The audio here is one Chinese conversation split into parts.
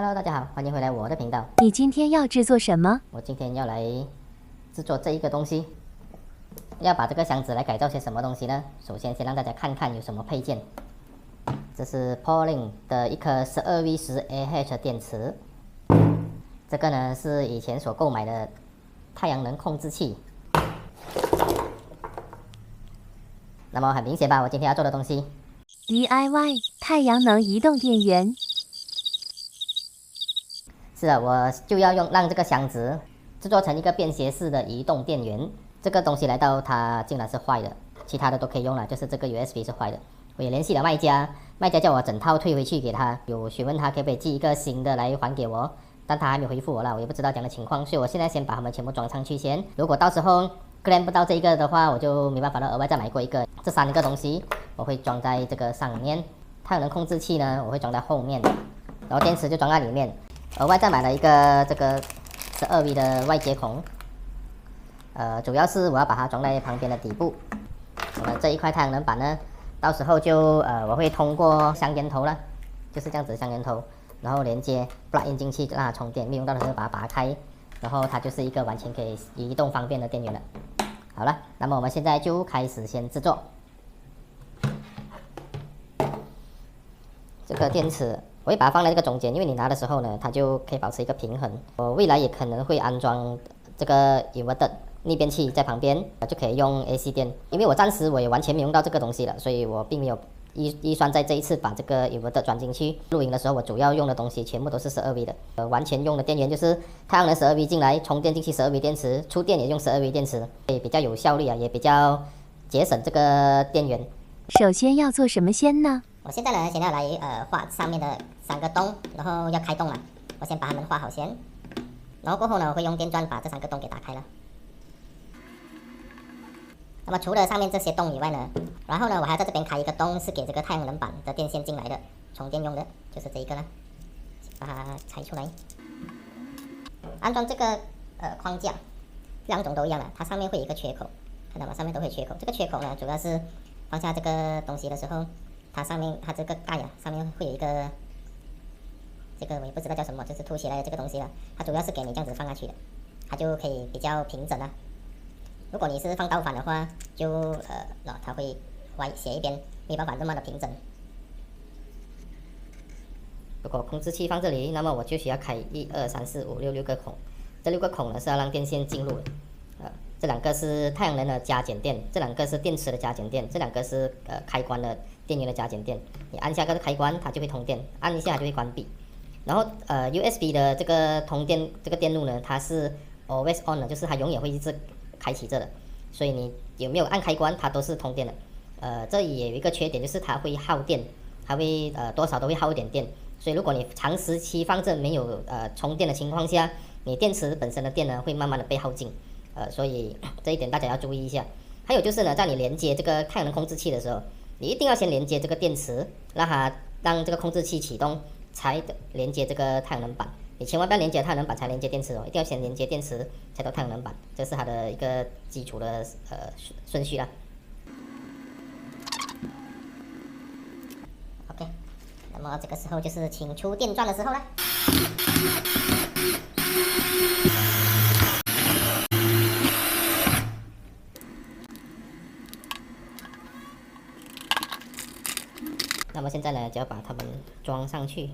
Hello，大家好，欢迎回来我的频道。你今天要制作什么？我今天要来制作这一个东西，要把这个箱子来改造些什么东西呢？首先，先让大家看看有什么配件。这是 Pauling 的一颗 12V10Ah 电池，这个呢是以前所购买的太阳能控制器。那么很明显吧，我今天要做的东西 DIY 太阳能移动电源。是的，我就要让这个箱子制作成一个便携式的移动电源。这个东西来到它竟然是坏的，其他的都可以用了，就是这个 USB 是坏的。我也联系了卖家，卖家叫我整套退回去给他，有询问他可不可以寄一个新的来还给我，但他还没回复我了，我也不知道这样的情况，所以我现在先把它们全部装上去先。如果到时候 claim 不到这一个的话，我就没办法了，额外再买过一个。这3个东西我会装在这个上面，太阳能控制器呢我会装在后面，然后电池就装在里面。额外再买了一个这个12V 的外接孔，主要是我要把它装在旁边的底部。我们这一块太阳能板呢，到时候就我会通过香烟头了，就是这样子的香烟头，然后连接 plug in 进去让它充电，没用到的时候把它拔开，然后它就是一个完全可以移动方便的电源了。好了，那么我们现在就开始先制作这个电池。我会把它放在这个中间，因为你拿的时候呢，它就可以保持一个平衡。我未来也可能会安装这个 inverter 逆变器在旁边，就可以用 AC 电。因为我暂时我也完全没用到这个东西了，所以我并没有预算在这一次把这个 inverter 装进去。录影的时候，我主要用的东西全部都是12V 的，完全用的电源就是太阳能12V 进来，充电进去12V 电池，出电也用12V 电池，也比较有效率啊，也比较节省这个电源。首先要做什么先呢？我现在呢，先要来画上面的3个洞，然后要开洞了。我先把它们画好先，然后过后呢，我会用电钻把这3个洞给打开了。那么除了上面这些洞以外呢，然后呢，我还要在这边开一个洞，是给这个太阳能板的电线进来的，充电用的，就是这一个了。把它拆出来，安装这个框架，2种都一样的，它上面会有一个缺口，看到吗？上面都会有缺口。这个缺口呢，主要是放下这个东西的时候。它上面，它这个盖啊，上面会有一个，这个我也不知道叫什么，就是凸起来的这个东西了。它主要是给你这样子放下去的，它就可以比较平整了。如果你是放倒反的话，就它会斜一边，没办法那么的平整。如果控制器放这里，那么我就需要开1、2、3、4、5、6个孔。这6个孔呢是要让电线进入的。这2个是太阳能的加减电，这2个是电池的加减电，这2个是开关的电源的加减电。你按下这个开关，它就会通电；按一下它就会关闭。然后USB 的这个通电这个电路呢，它是 always on 的，就是它永远会一直开启着的。所以你有没有按开关，它都是通电的。这也有一个缺点，就是它会耗电，它会多少都会耗一点电。所以如果你长时期放着没有充电的情况下，你电池本身的电呢会慢慢的被耗尽。所以这一点大家要注意一下。还有就是呢，在你连接这个太阳能控制器的时候，你一定要先连接这个电池，让这个控制器启动，才连接这个太阳能板。你千万不要连接太阳能板才连接电池哦，一定要先连接电池才到太阳能板，这是它的一个基础的顺序啦。OK， 那么这个时候就是请出电钻的时候了。那么现在呢，就要把它们装上去。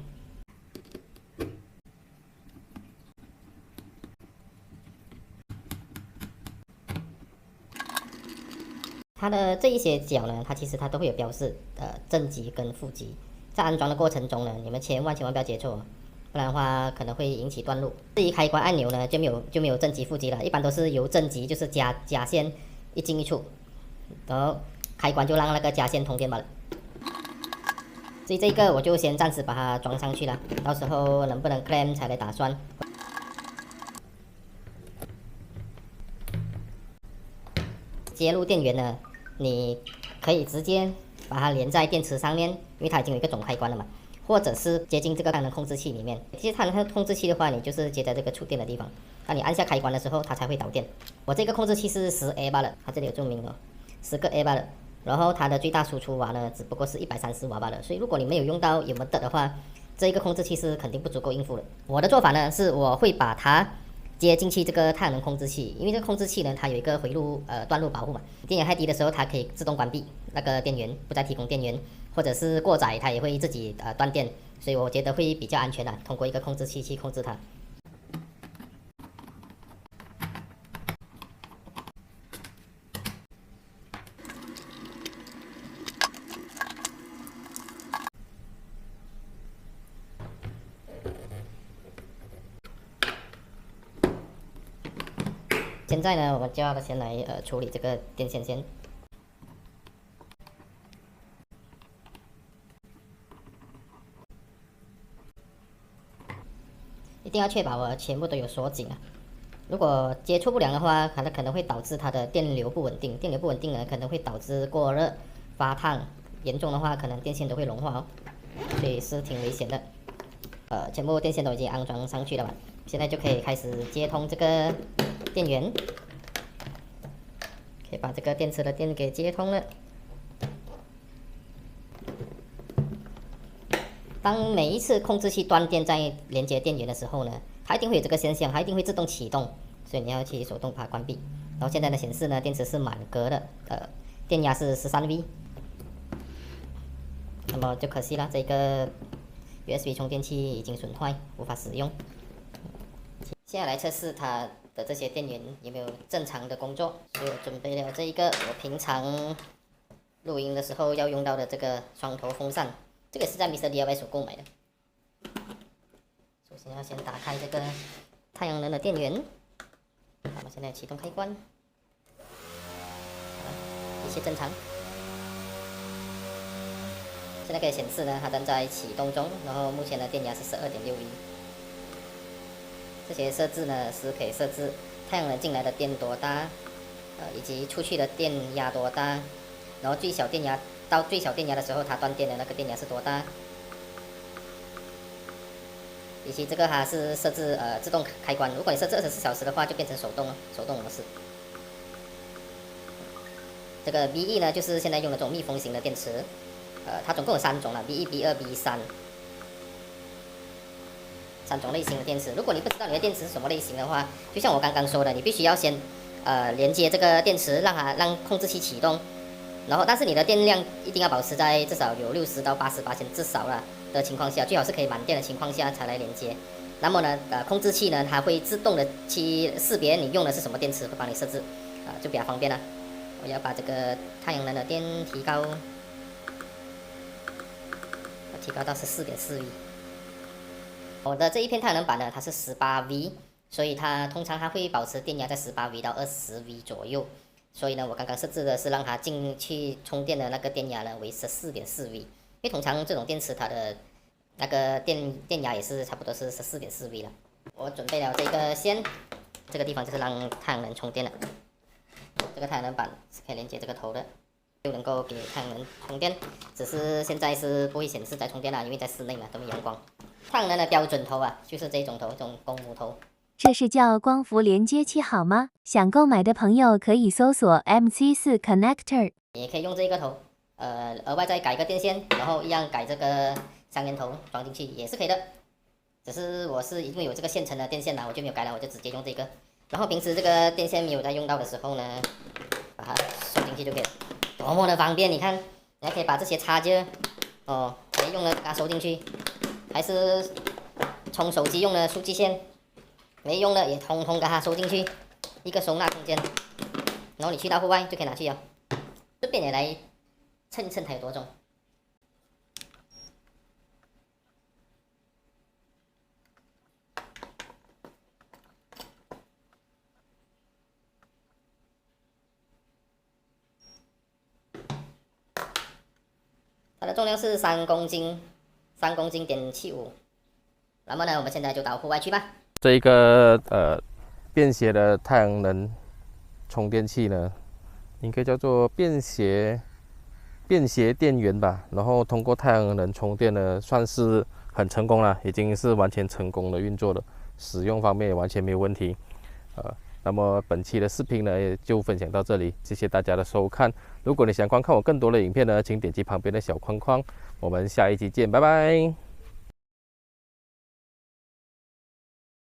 它的这一些角呢，它其实都会有标示正极跟负极。在安装的过程中呢，你们千万不要接错，不然的话可能会引起断路。至于开关按钮呢，就没有正极负极了，一般都是由正极就是加线一进一出，然后开关就让那个加线通电罢了。所以这个我就先暂时把它装上去了，到时候能不能 claim 才来打算。接入电源呢，你可以直接把它连在电池上面，因为它已经有一个总开关了嘛，或者是接进这个太阳能控制器里面。其实太阳能控制器的话，你就是接在这个触电的地方，当你按下开关的时候，它才会导电。我这个控制器是10A 罢了，它这里有注明哦，10个 A 罢了。然后它的最大输出瓦呢，只不过是130瓦罢了。所以如果你没有用到inverter的话，这一个控制器是肯定不足够应付的。我的做法呢，是我会把它接进去这个太阳能控制器，因为这个控制器呢，它有一个回路断路保护嘛，电压太低的时候，它可以自动关闭那个电源，不再提供电源，或者是过载，它也会自己断电，所以我觉得会比较安全啊，通过一个控制器去控制它。现在呢，我们就要先来处理这个电线线。一定要确保全部都有锁紧啊！如果接触不良的话，可能会导致它的电流不稳定。电流不稳定呢，可能会导致过热、发烫，严重的话可能电线都会融化哦，所以是挺危险的。全部电线都已经安装上去了嘛，现在就可以开始接通这个电源，可以把这个电池的电给接通了。当每一次控制器断电在连接电源的时候呢，它一定会有这个现象，它一定会自动启动，所以你要去手动把它关闭。然后现在的显示呢，电池是满格的，电压是13V，那么就可惜了，这个 USB 充电器已经损坏，无法使用。现在来测试它的这些电源有没有正常的工作，所以我准备了这一个我平常录音的时候要用到的这个双头风扇，这个是在 Mr. DIY 所购买的。首先要先打开这个太阳能的电源，我们现在启动开关，一切正常。现在可以显示呢，它正在启动中，然后目前的电压是12.6V。这些设置呢是可以设置太阳能进来的电多大，以及出去的电压多大，然后最小电压到最小电压的时候，它断电的那个电压是多大，以及这个它是设置自动开关，如果你设置24小时的话，就变成手动模式。这个 V1 呢，就是现在用的这种密封型的电池。它总共有3种了 ，V1、V2、V3，3种类型的电池。如果你不知道你的电池是什么类型的话，就像我刚刚说的，你必须要先连接这个电池，让控制器启动，然后但是你的电量一定要保持在至少有60到80%至少了的情况下，最好是可以满电的情况下才来连接。那么呢，控制器呢，它会自动的去识别你用的是什么电池，会帮你设置，就比较方便了。我要把这个太阳能的电提高到14.4V。我的这一片太阳能板呢，它是18V，所以它通常会保持电压在18V到20V 左右。所以呢，我刚刚设置的是让它进去充电的那个电压呢为14.4V，因为通常这种电池它的那个电压也是差不多是14.4V 了。我准备了这个线，这个地方就是让太阳能充电了。这个太阳能板是可以连接这个头的，就能够给太阳能充电，只是现在是不会显示在充电了，因为在室内嘛，都没阳光。太阳能的标准头啊，就是这种头，这种公母头。这是叫光伏连接器好吗？想购买的朋友可以搜索 MC4 Connector。也可以用这个头，额外再改一个电线，然后一样改这个相连头装进去也是可以的。只是我是因为有这个现成的电线嘛，我就没有改了，我就直接用这个。然后平时这个电线没有在用到的时候呢，把它收进去就可以了，多么的方便！你看，你还可以把这些插件，没用的给它收进去，还是充手机用的数据线，没用的也通通给它收进去，一个收纳空间。然后你去到户外就可以拿去了，顺便也来称一称它有多重。它的重量是3公斤，3公斤点75。那么呢，我们现在就到户外去吧。这一个便携的太阳能充电器呢，应该叫做便携电源吧。然后通过太阳能充电呢，算是很成功了，已经是完全成功的运作了，使用方面也完全没有问题。那么本期的视频呢，也就分享到这里，谢谢大家的收看。如果你想观看我更多的影片呢，请点击旁边的小框框。我们下一期见，拜拜。